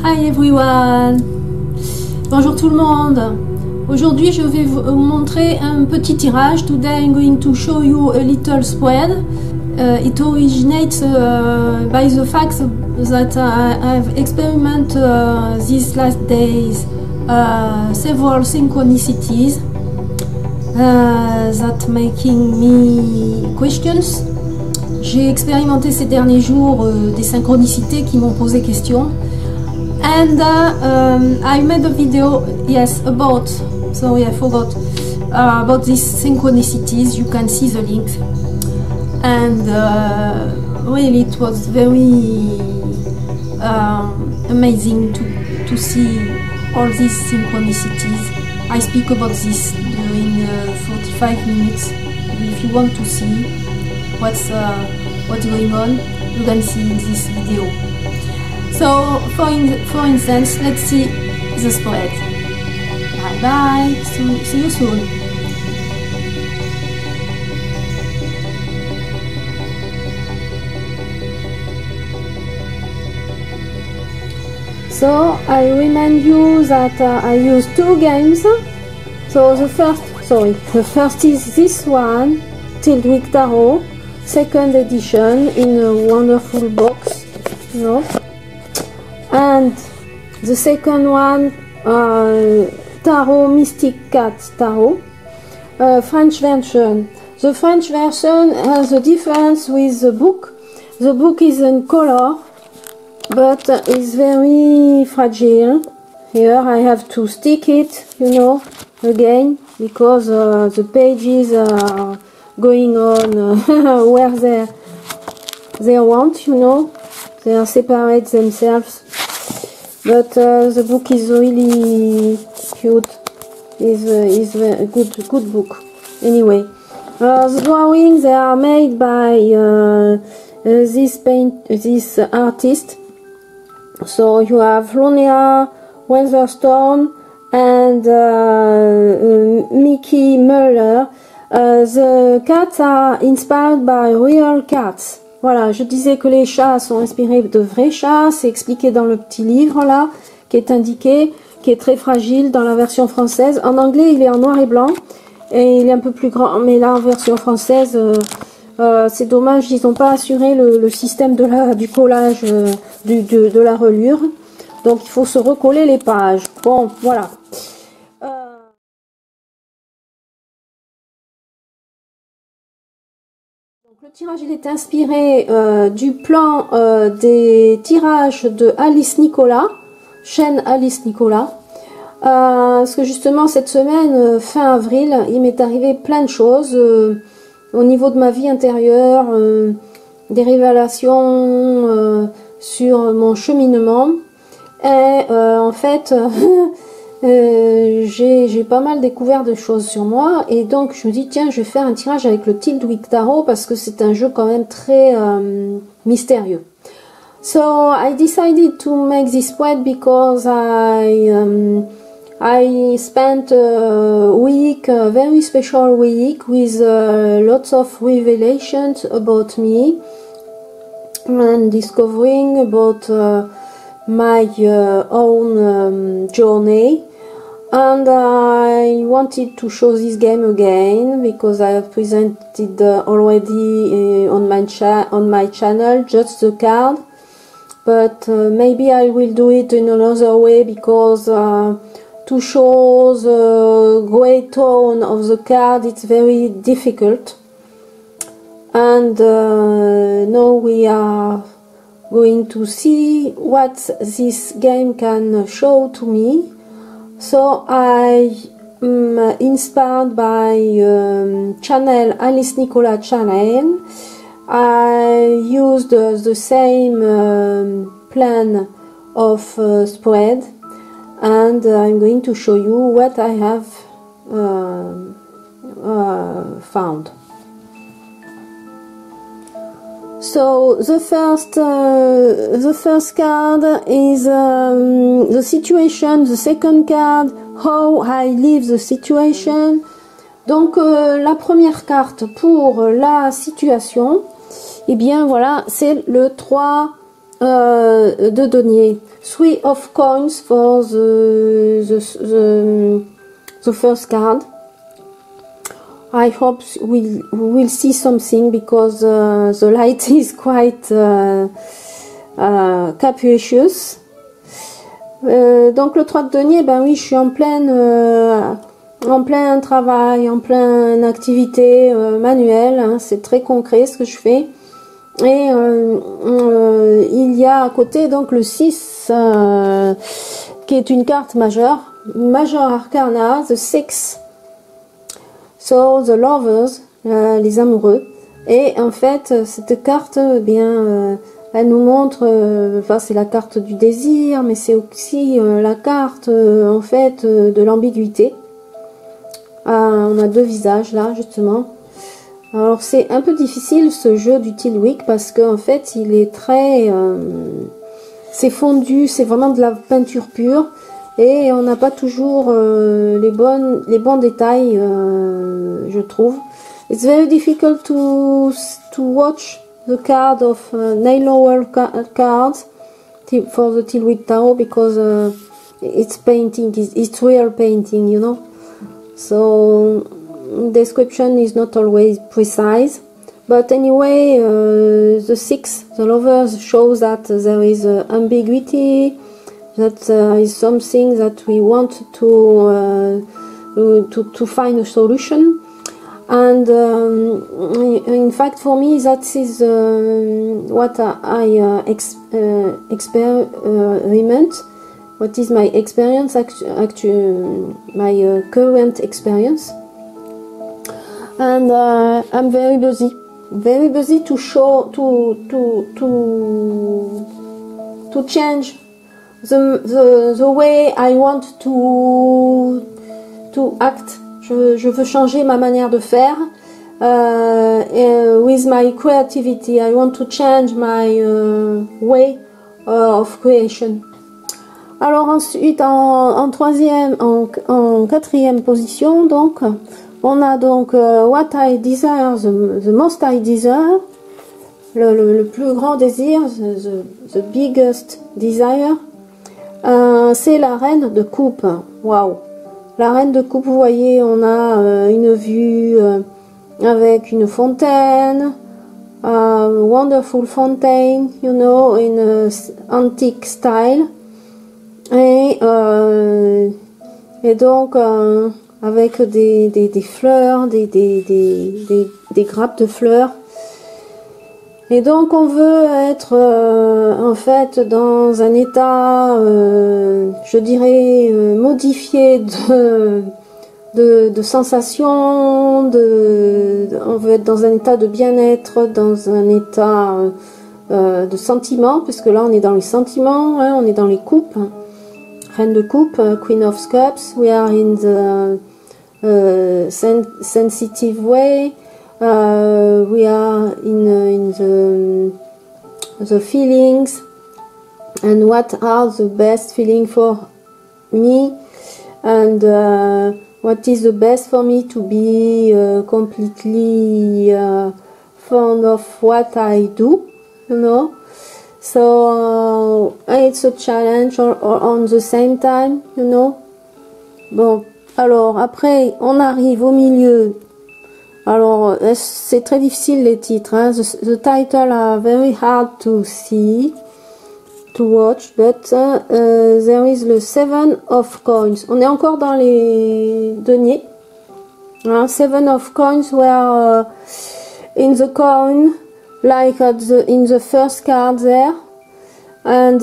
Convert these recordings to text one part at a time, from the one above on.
Hi everyone! Bonjour tout le monde! Aujourd'hui je vais vous montrer un petit tirage. Today I'm going to show you a little spread. It originates by the fact that I've experimented these last days several synchronicities that making me questions. J'ai expérimenté ces derniers jours des synchronicités qui m'ont posé question. And I made a video, yes, about, sorry I forgot, about these synchronicities. You can see the link. And really it was very amazing to see all these synchronicities. I speak about this during 45 minutes. If you want to see what's going on, you can see in this video. So for instance, let's see the spread. Bye bye, see you soon. So I remind you that I use two games. So the first is this one, Tiltwig Tarot, second edition in a wonderful box, you know. And the second one, Tarot Mystic Cat Tarot, French version. The French version has a difference with the book. The book is in color, but it's very fragile. Here I have to stick it, you know, again, because the pages are going on where they want, you know. They are separate themselves. But the book is really cute. Is a good book. Anyway, the drawings, they are made by this artist. So you have Lonia Weatherstone and Mickey Muller. The cats are inspired by real cats. Voilà, je disais que les chats sont inspirés de vrais chats, c'est expliqué dans le petit livre là, qui est indiqué, qui est très fragile dans la version française. En anglais, il est en noir et blanc, et il est un peu plus grand, mais là en version française, c'est dommage, ils n'ont pas assuré le système du collage, de la reliure, donc il faut se recoller les pages. Bon, voilà. Le tirage il est inspiré du plan des tirages de Alice Nicolas, chaîne Alice Nicolas, parce que justement cette semaine, fin avril, il m'est arrivé plein de choses au niveau de ma vie intérieure, des révélations sur mon cheminement, et en fait j'ai pas mal découvert de choses sur moi, et donc je me dis tiens, je vais faire un tirage avec le Tiltwig Tarot parce que c'est un jeu quand même très mystérieux. So I decided to make this spread because I spent a week, a very special week, with lots of revelations about me and discovering about my own journey. And I wanted to show this game again because I have presented already on my channel just the card, but maybe I will do it in another way because to show the grey tone of the card it's very difficult. And now we are going to see what this game can show to me. So I inspired by channel Alice Nicolas channel. I used the same plan of spread, and I'm going to show you what I have found. So the first card is the situation. The second card, how I leave the situation. Donc la première carte pour la situation, et bien voilà, c'est le 3 de deniers. 3 of coins for the first card. I hope we'll see something because the light is quite capricious. Donc le 3 de denier, ben oui, je suis en plein travail, en pleine activité manuelle, hein, c'est très concret ce que je fais. Et il y a à côté donc le 6 qui est une carte majeure, Major Arcana, the 6, so the lovers, les amoureux. Et en fait cette carte, eh bien elle nous montre, enfin c'est la carte du désir, mais c'est aussi la carte en fait de l'ambiguïté. On a deux visages là justement. Alors c'est un peu difficile ce jeu du Tilwick parce qu'en fait il est très, c'est fondu, c'est vraiment de la peinture pure et on n'a pas toujours les bons détails, je trouve. It's very difficult to watch the card of nail lower cards for the Tilwick Tarot because it's painting, it's real painting, you know. So description is not always precise, but anyway, the 6, the lovers, shows that there is ambiguity, that there is something that we want to find a solution, and in fact for me that is what I experiment. What is my experience, my current experience. And I'm very busy to show, to change the way I want to act. Je veux changer ma manière de faire. With my creativity, I want to change my way of creation. Alors ensuite, en quatrième position, donc, on a donc What I Desire, the Most I Desire, le plus grand désir, the biggest desire, c'est la reine de coupe. Waouh! La reine de coupe, vous voyez, on a une vue avec une fontaine, wonderful fountain, you know, in antique style. Et donc avec des fleurs, des grappes de fleurs. Et donc on veut être en fait dans un état, je dirais, modifié de sensations, on veut être dans un état de bien-être, dans un état de sentiments, parce que là on est dans les sentiments, hein, on est dans les coupes. Reine de coupe, Queen of Cups, we are in the sensitive way, we are in the feelings, and what are the best feeling for me, and what is the best for me to be completely fond of what I do, you know. So it's a challenge or on the same time, you know. Bon, alors après on arrive au milieu. Alors c'est très difficile les titres, hein. The title are very hard to see, to watch, but there is the 7 of coins. On est encore dans les deniers. Hein, 7 of coins were in the coin, like in the first card there, and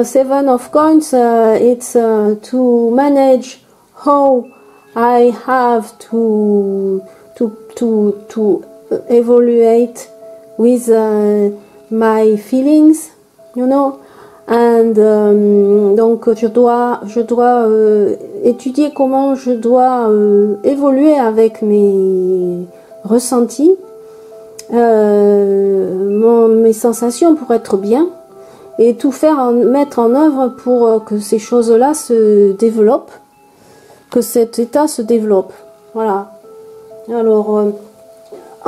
7 of coins, it's to manage how I have to evaluate with my feelings, you know, and donc je dois étudier comment je dois évoluer avec mes ressentis, mes sensations pour être bien, et tout faire, mettre en œuvre pour que ces choses-là se développent, que cet état se développe. Voilà. Alors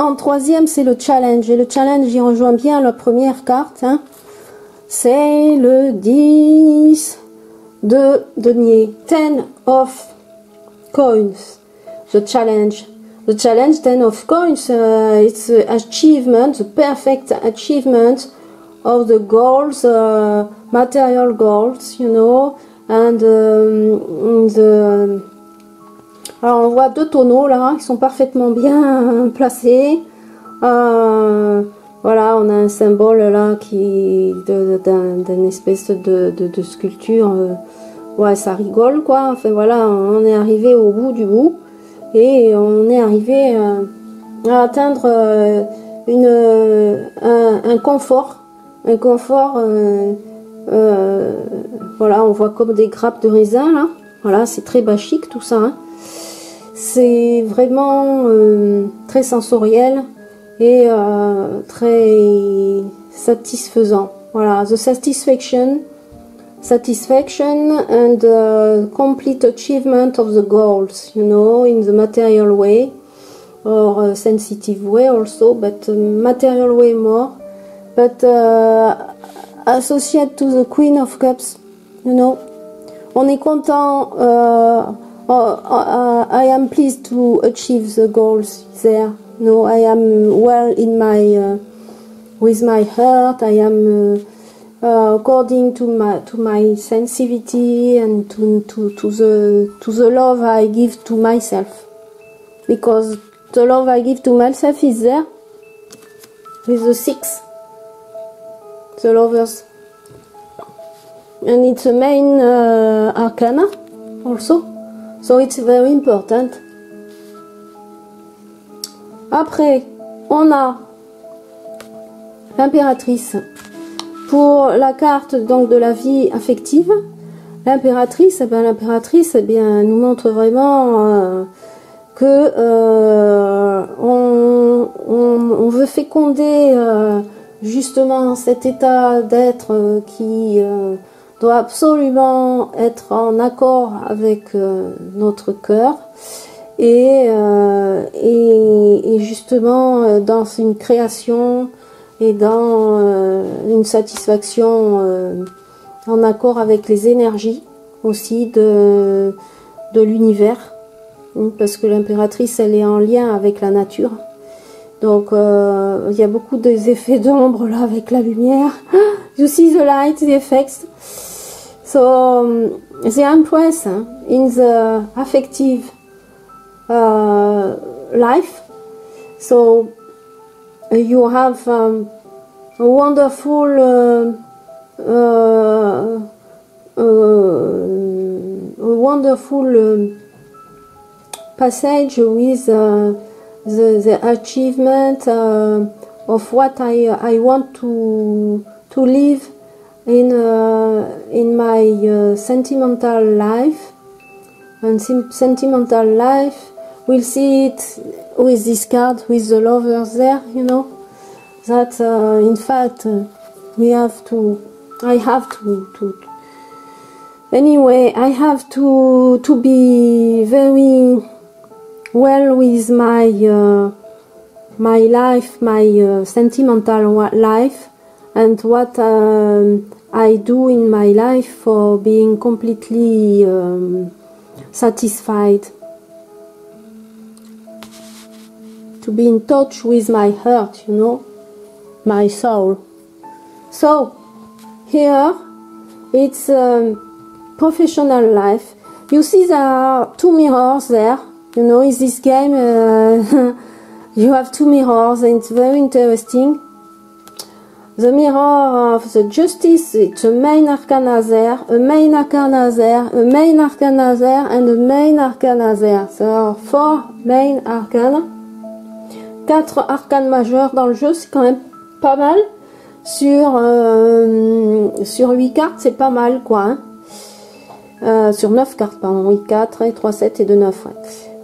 en troisième, c'est le challenge. Et le challenge, il rejoint bien la première carte. Hein. C'est le 10 de denier. 10 of coins. The challenge. The challenge, 10 of coins, it's the achievement, the perfect achievement of the goals, material goals, you know. And alors on voit deux tonneaux là, qui sont parfaitement bien placés. Voilà, on a un symbole là qui d'une espèce de sculpture. Ouais, ça rigole quoi. Enfin voilà, on est arrivé au bout du bout et on est arrivé à atteindre un confort. Un confort. Voilà, on voit comme des grappes de raisin là. Voilà, c'est très bachique tout ça. Hein. C'est vraiment très sensoriel et très satisfaisant. Voilà, the satisfaction and complete achievement of the goals, you know, in the material way or sensitive way also, but material way more. But associated to the Queen of Cups, you know, on est content. I am pleased to achieve the goals there. No, I am well in my with my heart. I am according to my sensitivity and to the love I give to myself, because the love I give to myself is there with the 6, the lovers, and it's a main arcana also. So it's very important. Après, on a l'impératrice. Pour la carte donc de la vie affective, l'impératrice, eh bien, nous montre vraiment que on veut féconder justement cet état d'être qui doit absolument être en accord avec notre cœur et justement dans une création et dans une satisfaction en accord avec les énergies aussi de l'univers, parce que l'impératrice elle est en lien avec la nature, donc il y a beaucoup d'effets d'ombre là avec la lumière. You see the light, the effects. So the Empress in the affective life, so you have a wonderful passage with the achievement of what I want to live in my sentimental life. And sentimental life, we'll see it with this card, with the lovers there, you know, that in fact I have to anyway, I have to be very well with my my life, my sentimental life, and what I do in my life for being completely satisfied, to be in touch with my heart, you know, my soul. So here it's professional life. You see there are two mirrors there, you know, in this game you have two mirrors and it's very interesting. The mirror of the justice, it's a main arcana there, a main arcana there, a main arcana there, and a main arcana there. There are 4 main arcana. 4 arcanes majeures dans le jeu, c'est quand même pas mal. Sur 8 cartes, c'est pas mal quoi. Hein. Sur 9 cartes, pardon. 8, 4, et 3, 7 et 2, 9. Ouais.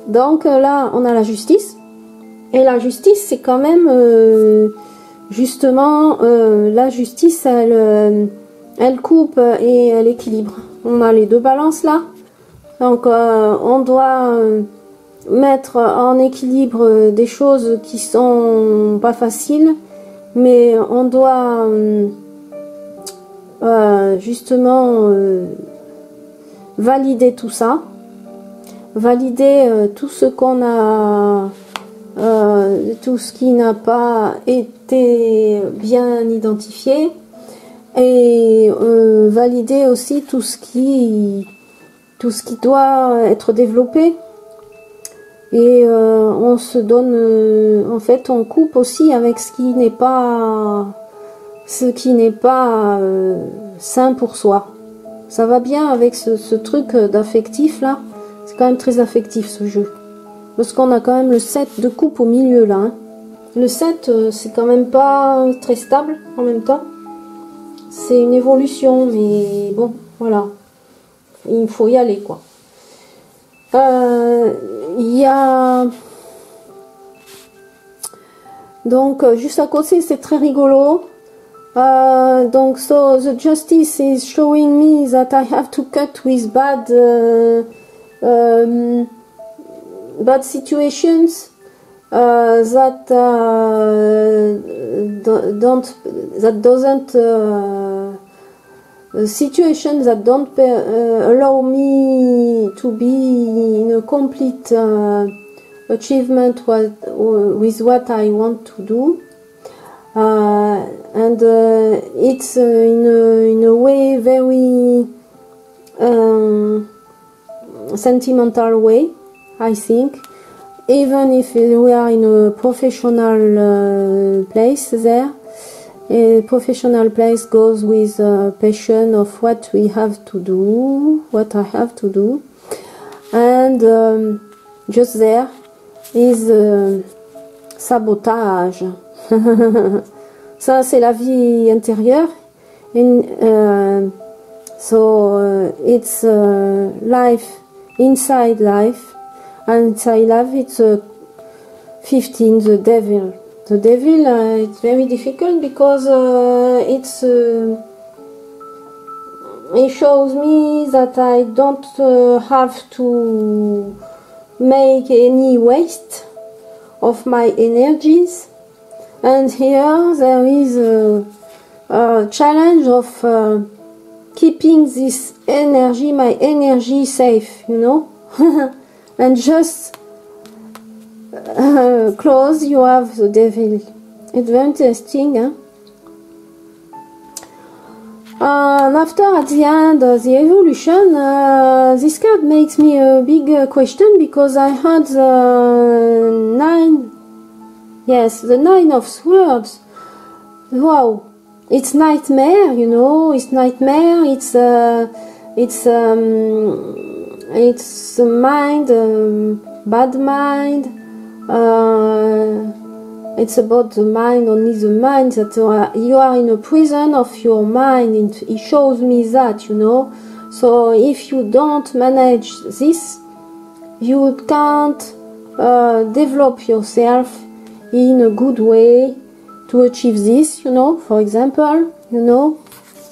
Donc là, on a la justice. Et la justice, c'est quand même... justement, la justice, elle coupe et elle équilibre. On a les deux balances là. Donc, on doit mettre en équilibre des choses qui sont pas faciles, mais on doit justement valider tout ça, valider tout ce qu'on a, tout ce qui n'a pas été bien identifié, et valider aussi tout ce qui doit être développé. Et on se donne, en fait, on coupe aussi avec ce qui n'est pas sain pour soi. Ça va bien avec ce truc d'affectif là. C'est quand même très affectif ce jeu, parce qu'on a quand même le 7 de coupe au milieu là, hein. Le 7 c'est quand même pas très stable en même temps. C'est une évolution, mais bon, voilà, il faut y aller quoi. Il y a donc juste à côté, c'est très rigolo. Donc so the justice is showing me that I have to cut with bad situations that situations that don't allow me to be in a complete achievement with what I want to do, and it's in a way very sentimental way, I think, even if we are in a professional place there. A professional place goes with passion of what we have to do, what I have to do, and just there is sabotage. Ça c'est la vie intérieure, and so it's life, inside life, and inside life it's 15, the devil. The devil, it's very difficult because it shows me that I don't have to make any waste of my energies, and here there is a challenge of keeping this energy, my energy, safe, you know. And just close, you have the devil. It's very interesting, huh? And after, at the end, the evolution, this card makes me a big question, because I had the 9, yes, the 9 of Swords. Wow, it's nightmare, you know, it's nightmare, it's mind, bad mind. It's about the mind, only the mind, that you are in a prison of your mind. It shows me that, you know. So if you don't manage this, you can't develop yourself in a good way to achieve this, you know. For example, you know,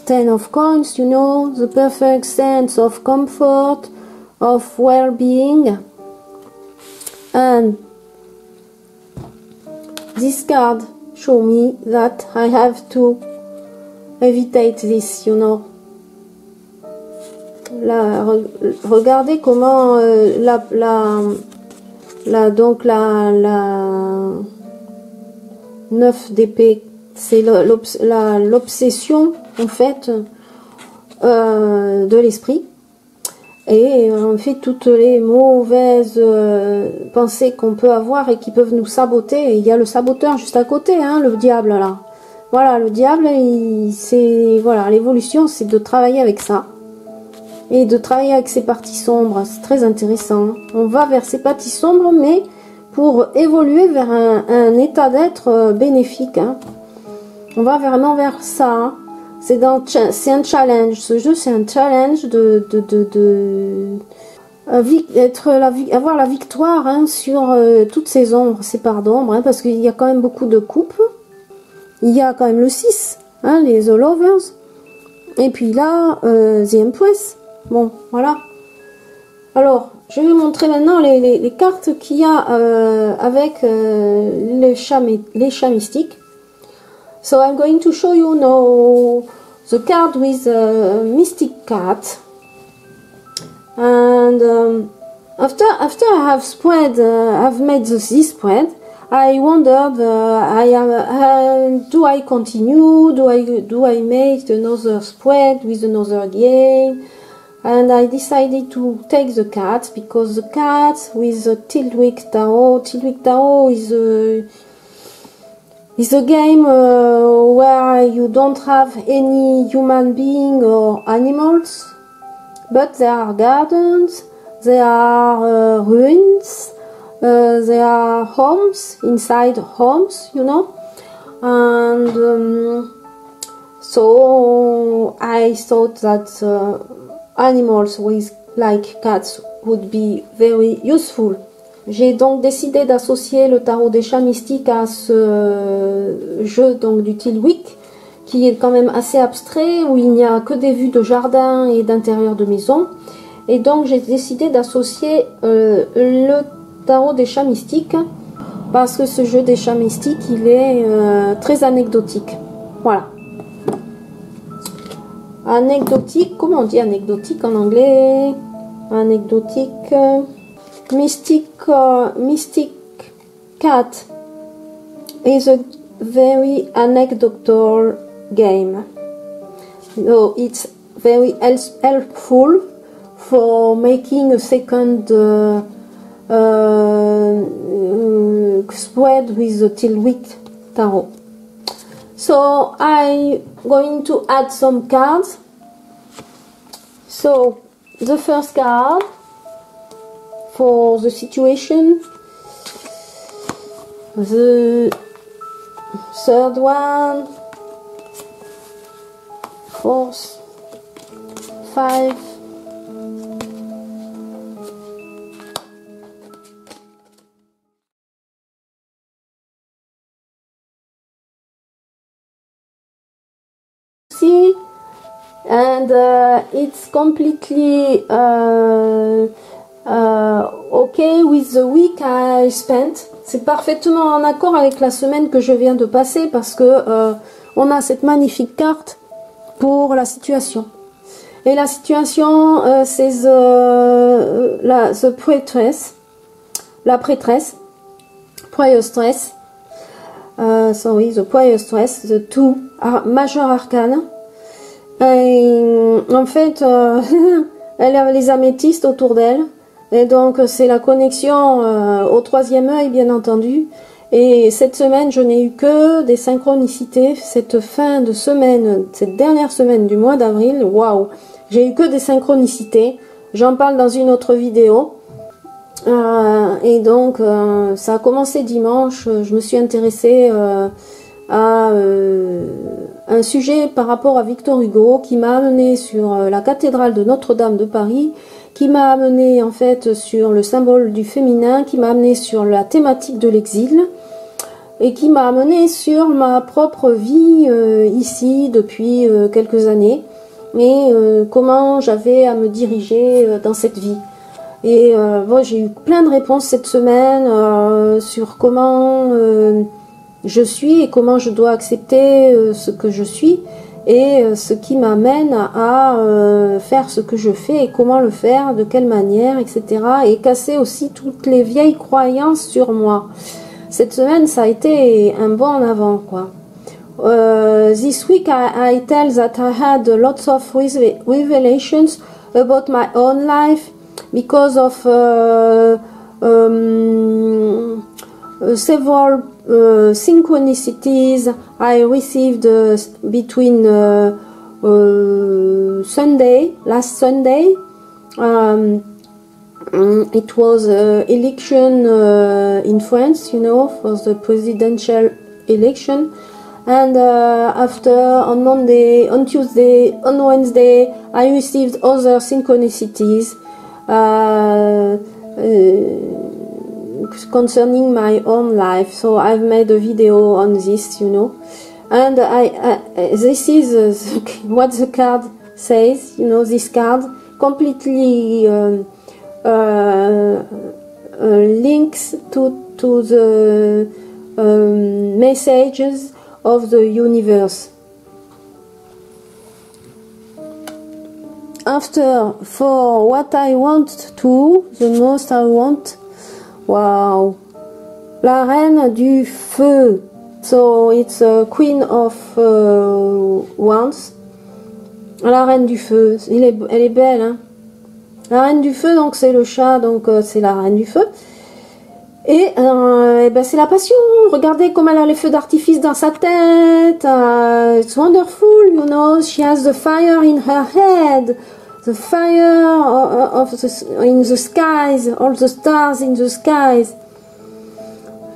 10 of coins, you know, the perfect sense of comfort, of well-being. And this card show me that I have to evitate this, you know. Là, regardez comment donc la 9 d'épée, c'est l'obsession en fait de l'esprit. Et on fait toutes les mauvaises pensées qu'on peut avoir et qui peuvent nous saboter. Et il y a le saboteur juste à côté, hein, le diable là. Voilà, le diable, c'est voilà, l'évolution, c'est de travailler avec ça et de travailler avec ces parties sombres. C'est très intéressant. On va vers ces parties sombres, mais pour évoluer vers un état d'être bénéfique. Hein. On va vraiment vers ça. Hein. C'est un challenge. Ce jeu, c'est un challenge avoir la victoire, hein, sur toutes ces ombres, ces parts d'ombre, hein, parce qu'il y a quand même beaucoup de coupes. Il y a quand même le 6, hein, les All Lovers. Et puis là, The Empress. Bon, voilà. Alors, je vais vous montrer maintenant les cartes qu'il y a avec les chats mystiques. So I'm going to show you now the card with mystic cat. And after I have spread, I've made this spread. I wondered, do I continue? Do I make another spread with another game? And I decided to take the cat because the cat with the Tiltwick Tarot. Tiltwick Tarot is a game where you don't have any human being or animals, but there are gardens, there are ruins, there are homes, inside homes, you know. And so I thought that animals with like cats would be very useful. J'ai donc décidé d'associer le tarot des chats mystiques à ce jeu donc du Tiltwick, qui est quand même assez abstrait, où il n'y a que des vues de jardin et d'intérieur de maison. Et donc j'ai décidé d'associer le tarot des chats mystiques, parce que ce jeu des chats mystiques, il est très anecdotique. Voilà. Anecdotique, comment on dit anecdotique en anglais? Anecdotique. Mystic Cat is a very anecdotal game. So it's very helpful for making a second spread with the Tiltwick Tarot. So I'm going to add some cards. So the first card for the situation, the third one, fourth, 5, see, and it's completely okay with the week I spent. C'est parfaitement en accord avec la semaine que je viens de passer, parce que on a cette magnifique carte pour la situation. Et la situation, c'est the prêtresse, la prêtresse, Priestress. Sorry, the Priestress, the two major arcane. Et en fait, elle a les améthystes autour d'elle. Et donc c'est la connexion au troisième œil, bien entendu. Et cette semaine, je n'ai eu que des synchronicités. Cette fin de semaine, cette dernière semaine du mois d'avril, waouh, j'ai eu que des synchronicités. J'en parle dans une autre vidéo. Et donc ça a commencé dimanche. Je me suis intéressée à un sujet par rapport à Victor Hugo, qui m'a amené sur la cathédrale de Notre-Dame de Paris, qui m'a amené en fait sur le symbole du féminin, qui m'a amené sur la thématique de l'exil, et qui m'a amené sur ma propre vie ici depuis quelques années, et comment j'avais à me diriger dans cette vie. Et bon, j'ai eu plein de réponses cette semaine sur comment je suis et comment je dois accepter ce que je suis, et ce qui m'amène à faire ce que je fais et comment le faire, de quelle manière, etc. Et casser aussi toutes les vieilles croyances sur moi. Cette semaine, ça a été un bond en avant, quoi. This week, I tell that I had lots of revelations about my own life because of several synchronicities I received between last Sunday. It was election in France, you know, for the presidential election. And after, on Monday, on Tuesday, on Wednesday, I received other synchronicities concerning my own life. So I've made a video on this, you know. And this is what the card says, you know, this card completely links to the messages of the universe. After, for what I want to, the most I want, wow, la reine du feu. So it's a queen of wands. La reine du feu, elle est belle, hein. La reine du feu, donc c'est le chat, donc c'est la reine du feu. Et ben c'est la passion. Regardez comme elle a les feux d'artifice dans sa tête. It's wonderful, you know. She has the fire in her head, the fire in the skies, all the stars in the skies.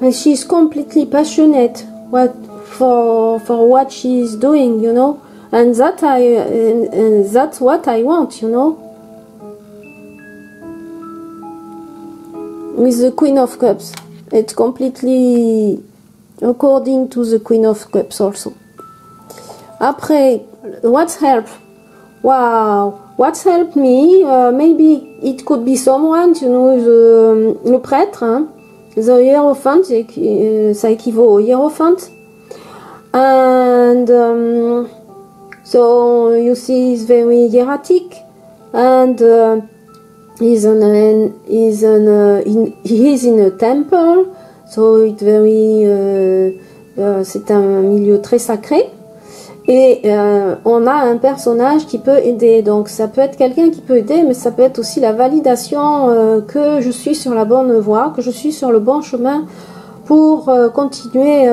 And she's completely passionate for what she's doing, you know. And that's what I want, you know. With the Queen of Cups, it's completely according to the Queen of Cups also. Après, what's helped? Wow, what's helped me? Maybe it could be someone, you know, le prêtre, hein? The Hierophant, ça équivaut au Hierophant. And so you see, he's very hieratic, and he is in a temple, so it's very, c'est un milieu très sacré. Et on a un personnage qui peut aider, donc ça peut être quelqu'un qui peut aider, mais ça peut être aussi la validation que je suis sur la bonne voie, que je suis sur le bon chemin pour continuer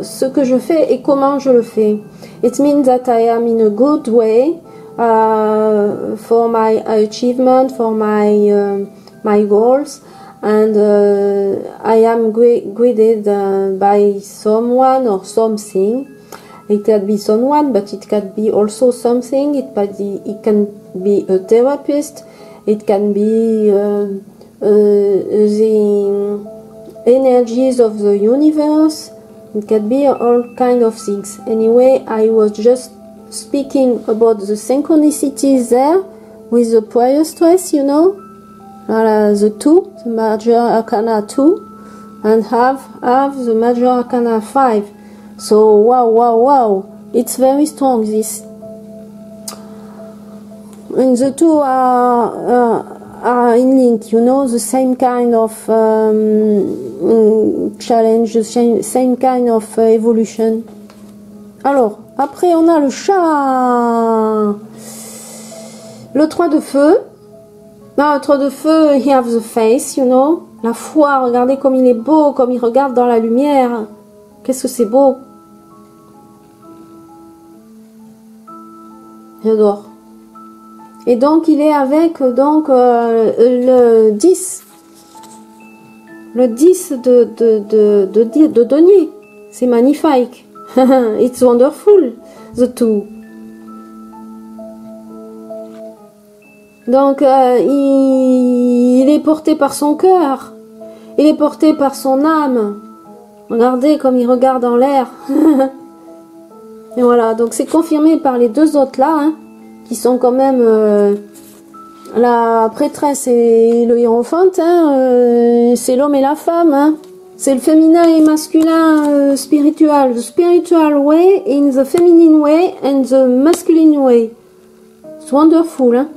ce que je fais et comment je le fais. It means that I am in a good way for my achievement, for my goals, and I am guided by someone or something. It can be someone, but it can be also something. It can be a therapist. It can be the energies of the universe. It can be all kind of things. Anyway, I was just speaking about the synchronicities there with the prior stress, you know, the 2, the major arcana 2, and have the major arcana 5. So wow, it's very strong, this. And the 2 are in link, you know, the same kind of challenge, the same kind of evolution. Alors, après on a le chat. Le 3 de feu. Là, le 3 de feu, he have the face, you know. La foi, regardez comme il est beau, comme il regarde dans la lumière. Qu'est-ce que c'est beau. J'adore. Et donc il est avec le 10. Le 10 de denier. C'est magnifique. It's wonderful, the 2. Donc il est porté par son cœur. Il est porté par son âme. Regardez comme il regarde en l'air. Et voilà, donc c'est confirmé par les deux autres là, hein, qui sont quand même la prêtresse et le hiérophant, hein, c'est l'homme et la femme, hein. C'est le féminin et masculin spiritual. The spiritual way in the feminine way and the masculine way. It's wonderful, hein.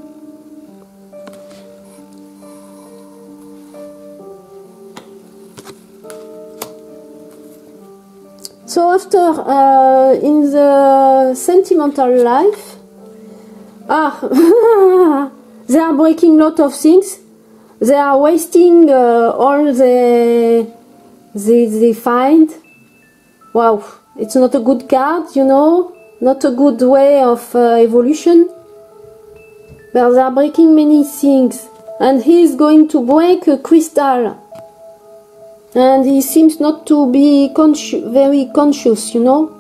So after, in the sentimental life, they are breaking a lot of things. They are wasting all they find. Wow, it's not a good card, you know, not a good way of evolution. But they are breaking many things, and he is going to break a crystal. And he seems not to be very conscious, you know.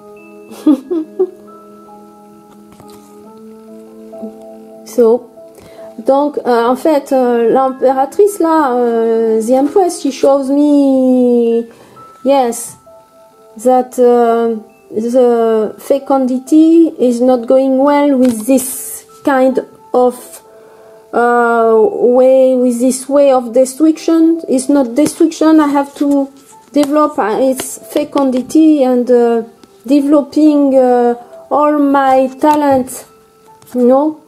So, donc, en fait, l'impératrice là, the Empress, she shows me, yes, that the fecundity is not going well with this kind of way with this way of destruction. It's not destruction. I have to develop its fecundity and developing all my talents, you know,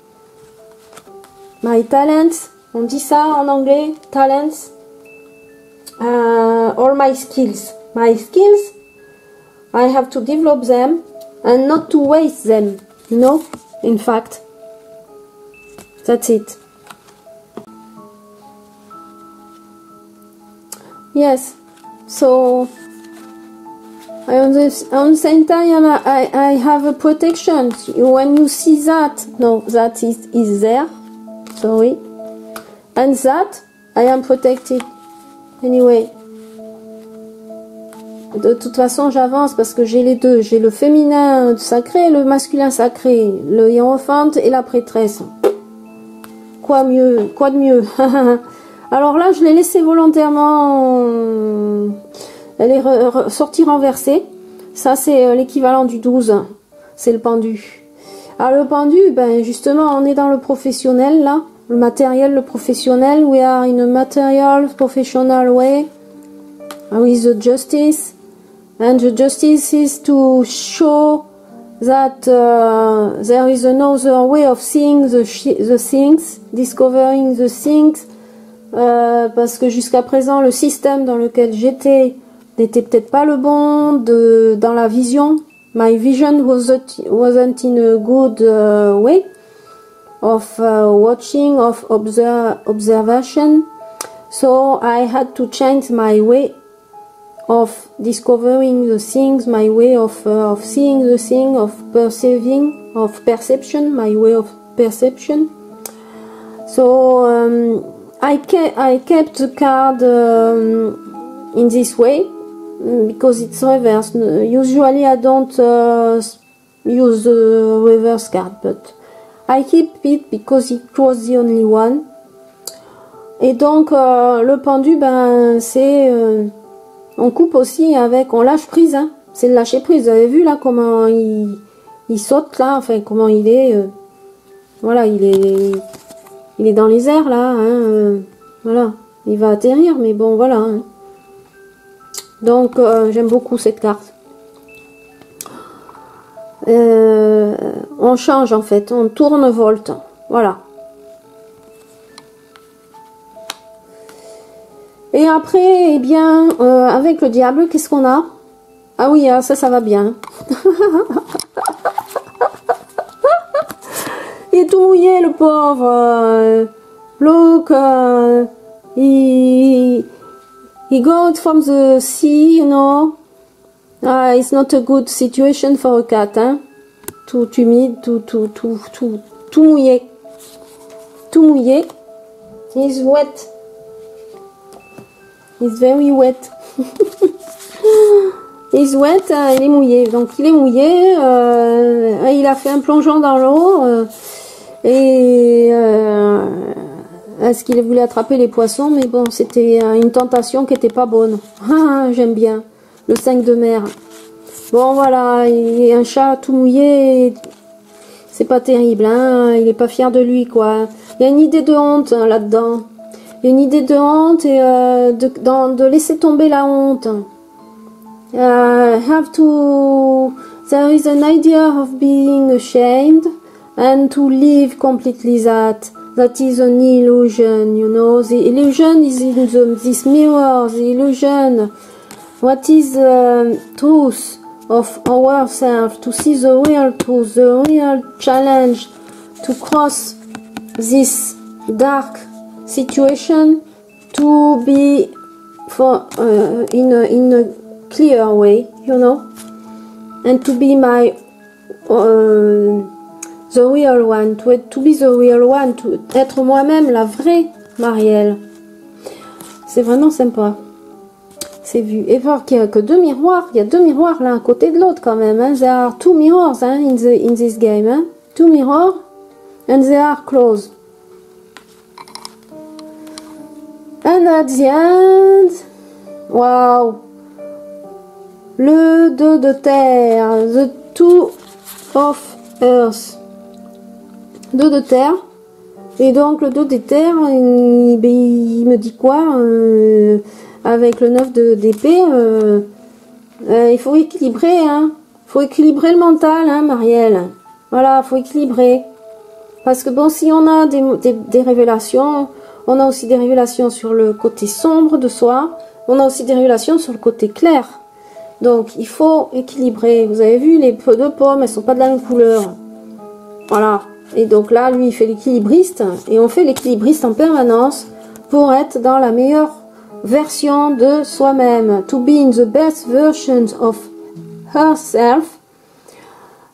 my talents. On dit ça en anglais, talents. All my skills. My skills, I have to develop them and not to waste them, you know, in fact. That's it. Yes, so on the same time I have a protection. When you see that, no, that is there, sorry, and that I am protected anyway. De toute façon j'avance parce que j'ai les deux, j'ai le féminin sacré et le masculin sacré, le hiérophant et la prêtresse. Quoi mieux, quoi de mieux. Alors là je l'ai laissé volontairement, elle est sortie renversée. Ça c'est l'équivalent du 12, c'est le pendu. Alors le pendu, ben justement on est dans le professionnel là, le matériel, le professionnel. We are in a material professional way with the justice. And the justice is to show that there is another way of seeing the things, discovering the things, parce que jusqu'à présent le système dans lequel j'étais n'était peut-être pas le bon dans la vision. My vision wasn't in a good way of watching, of observation. So I had to change my way of discovering the things, my way of seeing the thing, of perceiving, of perception, my way of perception. So I kept the card in this way because it's reversed. Usually I don't use the reverse card, but I keep it because it was the only one. Et donc le pendu, ben c'est on coupe aussi avec, on lâche prise, hein. C'est le lâcher prise. Vous avez vu là comment il saute là, enfin comment il est, voilà, il est dans les airs là, hein, voilà, il va atterrir, mais bon voilà. Hein. Donc j'aime beaucoup cette carte. On change en fait, on tourne volte, voilà. Et après, eh bien, avec le diable, qu'est-ce qu'on a? Ah oui, ça va bien. Il est tout mouillé, le pauvre. Look, he got from the sea, you know. It's not a good situation for a cat, hein. Tout humide, tout mouillé. Tout mouillé. He's wet. It's very wet. He's wet, il est mouillé. Donc il est mouillé. Il a fait un plongeon dans l'eau. Est-ce qu'il voulait attraper les poissons? Mais bon, c'était une tentation qui était pas bonne. J'aime bien. Le 5 de mer. Bon voilà, il est un chat tout mouillé. C'est pas terrible, hein. Il est pas fier de lui, quoi. Il y a une idée de honte là-dedans. Il y a une idée de honte et de laisser tomber la honte. There is an idea of being ashamed and to leave completely that. That is an illusion, you know. The illusion is in this mirror. The illusion. What is the truth of ourselves? To see the real truth, the real challenge to cross this dark situation, to be in a clear way, you know, and to be my the real one, to be the real one, to être moi-même, la vraie Marielle. C'est vraiment sympa. C'est vu. Et voir qu'il n'y a que deux miroirs. Il y a deux miroirs l'un à côté de l'autre quand même. Hein. There are two mirrors hein, in this game. Hein. Two mirrors and they are closed. And at the end, wow, le 2 de terre, the 2 of earth, 2 de terre, Et donc le dos des terres, il me dit quoi avec le 9 d'épée, il faut équilibrer, hein. Faut équilibrer le mental, hein, Marielle. Voilà, faut équilibrer. Parce que bon, si on a des révélations, on a aussi des révélations sur le côté sombre de soi, on a aussi des révélations sur le côté clair. Donc, il faut équilibrer. Vous avez vu, les deux pommes, elles sont pas de la même couleur. Voilà. Et donc là, lui, il fait l'équilibriste. Et on fait l'équilibriste en permanence pour être dans la meilleure version de soi-même. To be in the best version of herself.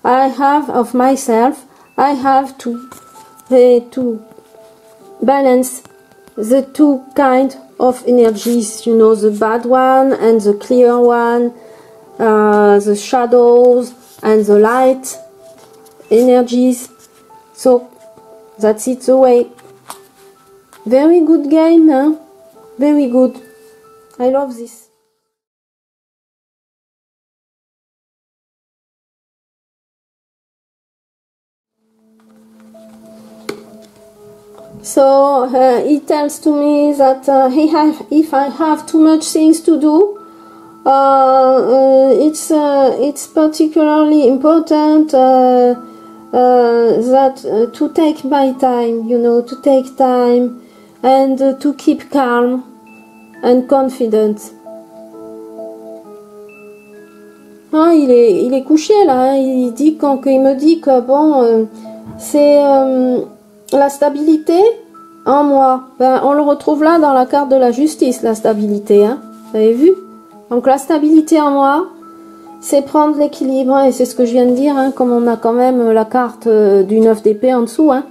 Of myself. I have to balance the two kind of energies, you know, the bad one and the clear one, the shadows and the light energies. So that's it the way. Very good game, huh? Very good. I love this. So he tells to me that if I have too much things to do, it's particularly important that to take my time, you know, to take time and to keep calm and confident. Hein, il est couché là. Hein, il me dit que bon, c'est la stabilité en moi. Ben, on le retrouve là dans la carte de la justice, la stabilité. Hein, vous avez vu? Donc la stabilité en moi, c'est prendre l'équilibre, hein, et c'est ce que je viens de dire, hein, comme on a quand même la carte du 9 d'épée en dessous, hein,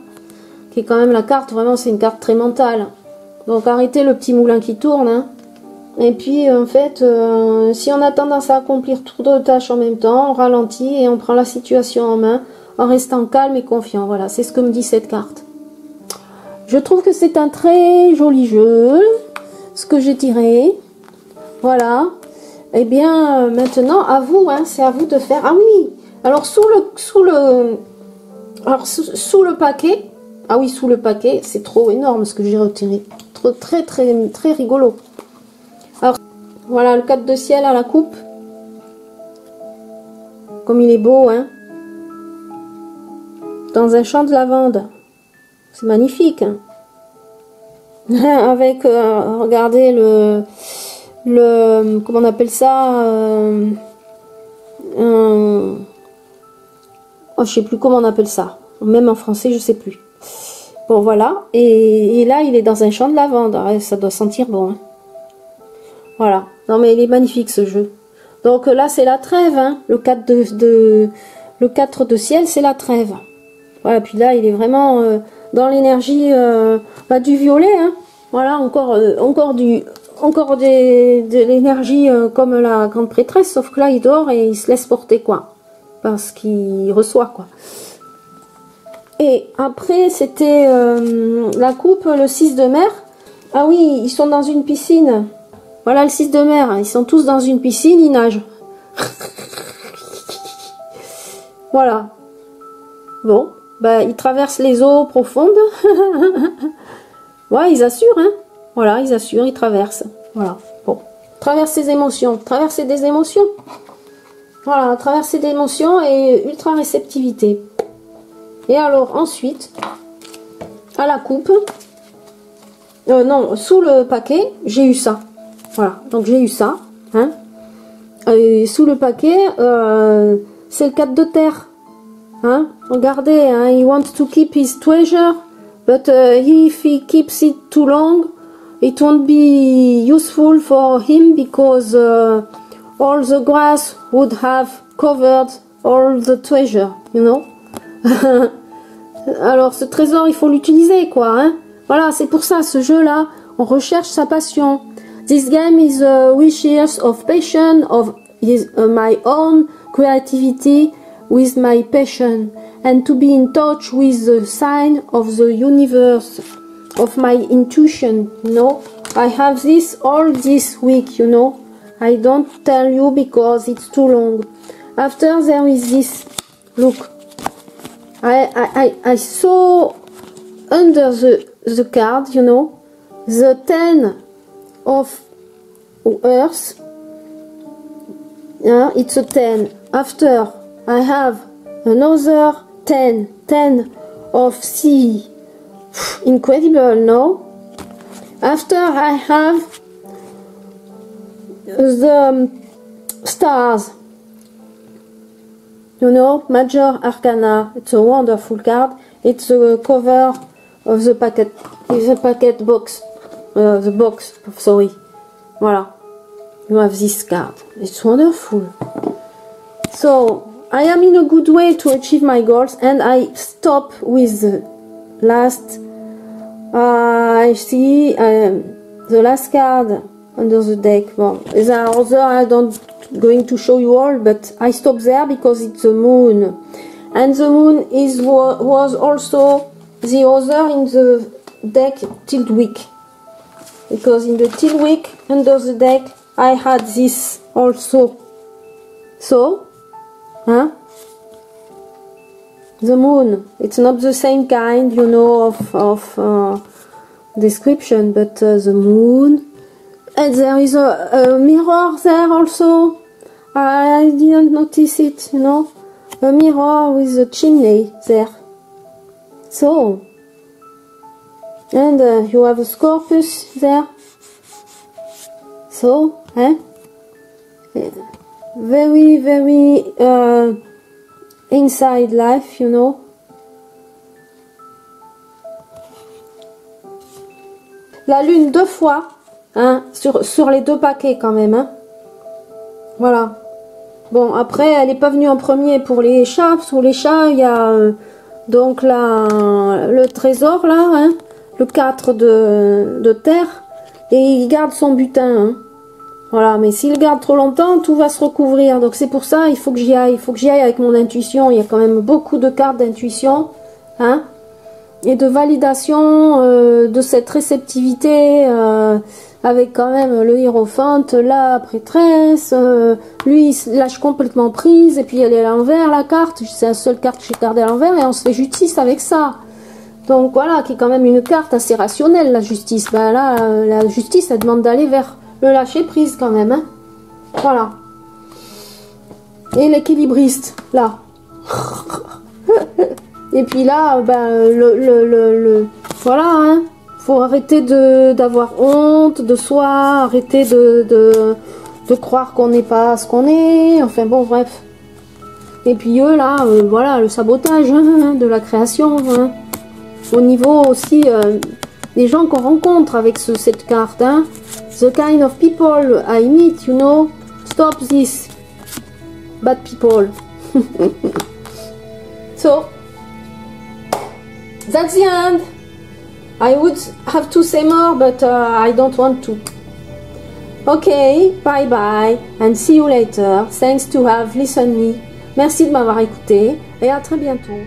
qui est quand même la carte, vraiment c'est une carte très mentale. Donc arrêtez le petit moulin qui tourne, hein. Et puis en fait, si on a tendance à accomplir trop de tâches en même temps, on ralentit et on prend la situation en main en restant calme et confiant. Voilà, c'est ce que me dit cette carte. Je trouve que c'est un très joli jeu, ce que j'ai tiré. Voilà. Et bien maintenant à vous, hein, c'est à vous de faire. Ah oui. Alors sous le paquet. Ah oui, sous le paquet, c'est trop énorme ce que j'ai retiré. Très rigolo. Alors voilà le 4 de ciel à la coupe. Comme il est beau, hein. Dans un champ de lavande. C'est magnifique. Hein. Avec, regardez le comment on appelle ça, oh, je sais plus comment on appelle ça, même en français je sais plus. Bon voilà, et là il est dans un champ de lavande. Alors, ça doit sentir bon, hein. Voilà, non mais il est magnifique ce jeu. Donc là c'est la trêve, hein. Le 4 de ciel, c'est la trêve. Voilà, puis là il est vraiment dans l'énergie du violet, hein. Voilà, encore de l'énergie comme la grande prêtresse, sauf que là il dort et il se laisse porter, quoi, parce qu'il reçoit, quoi. Et après c'était la coupe, le 6 de mer. Ah oui, ils sont dans une piscine. Voilà le 6 de mer, ils sont tous dans une piscine, ils nagent. Voilà. Bon, bah ils traversent les eaux profondes. Ouais, ils assurent, hein. Voilà, ils assurent, ils traversent. Voilà, bon. Traverser des émotions. Traverser des émotions. Voilà, traverser des émotions et ultra réceptivité. Et alors, ensuite, à la coupe, non, sous le paquet, j'ai eu ça. Voilà, donc j'ai eu ça. Hein. Et sous le paquet, c'est le 4 de terre. Hein. Regardez, hein, he wants to keep his treasure, but if he keeps it too long, it won't be useful for him because all the grass would have covered all the treasure, you know. Alors ce trésor, il faut l'utiliser, quoi. Hein. Voilà, c'est pour ça, ce jeu-là, on recherche sa passion. This game is wishes of passion, of my own creativity with my passion, and to be in touch with the sign of the universe, of my intuition, you know. I have this all this week, you know. I don't tell you because it's too long. After there is this, look. I saw under the card, you know, the 10 of earth. Yeah, it's a 10. After I have another 10 of sea. Incredible, no? After I have the stars, you know, Major Arcana. It's a wonderful card. It's the cover of the packet. It's the packet box. The box, sorry. Voila. You have this card. It's wonderful. So, I am in a good way to achieve my goals, and I stop with the last. I see the last card under the deck. Well, there are other, I don't going to show you all, but I stop there because it's the moon, and the moon was also the other in the deck Tiltwig, because in the Tiltwig under the deck I had this also. So, huh? The moon, it's not the same kind, you know, of description, but the moon. And there is a mirror there also. I didn't notice it, you know. A mirror with a chimney there. So, and you have a Scorpius there. So, very, very inside life, you know. La lune 2 fois, hein, sur les 2 paquets quand même, hein. Voilà. Bon, après, elle n'est pas venue en premier pour les chats. Pour les chats, il y a donc le trésor là, hein, le 4 de terre, et il garde son butin, hein. Voilà, mais s'il garde trop longtemps, tout va se recouvrir. Donc c'est pour ça, il faut que j'y aille. Il faut que j'y aille avec mon intuition. Il y a quand même beaucoup de cartes d'intuition, hein, et de validation de cette réceptivité, avec quand même le hiérophante, la prêtresse. Lui, il se lâche complètement prise, et puis elle est à l'envers, la carte. C'est la seule carte que j'ai gardée à l'envers, et on se fait justice avec ça. Donc voilà, qui est quand même une carte assez rationnelle, la justice. Ben là, la justice, elle demande d'aller vers le lâcher prise quand même, hein. Voilà. Et l'équilibriste, là. Et puis là, ben, voilà, hein. Faut arrêter d'avoir honte de soi, arrêter de croire qu'on n'est pas ce qu'on est. Enfin bon, bref. Et puis eux, là, voilà, le sabotage, hein, de la création, hein. Au niveau aussi des gens qu'on rencontre avec cette carte, hein. The kind of people I meet, you know, stop this bad people. So, that's the end. I would have to say more, but I don't want to. Okay, bye bye, and see you later. Thanks to have listened me. Merci de m'avoir écouté, et à très bientôt.